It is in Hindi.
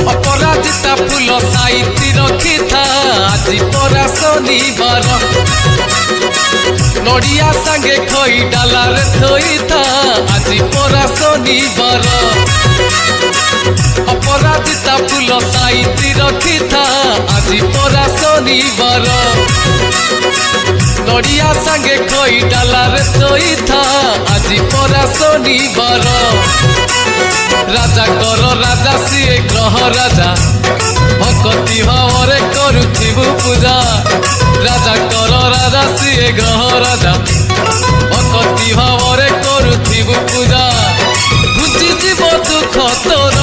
अपराजिता फूल साइती रखी था आज परा शनिवार नड़िया संगे खई डाला रे थई था आज परा शनिवार अपराजिता फूल साइती रखी था आज परा शनिवार नड़िया संगे खई डाला रे थई था आज परा शनिवार राजा कर राजा सीए ग्रह राजा भक्ति भाव करुथिबु पूजा राजा कर राजा सीए ग्रह राजा भक्ति भाव करुथिबु पूजा बुझी जीव दुख तोर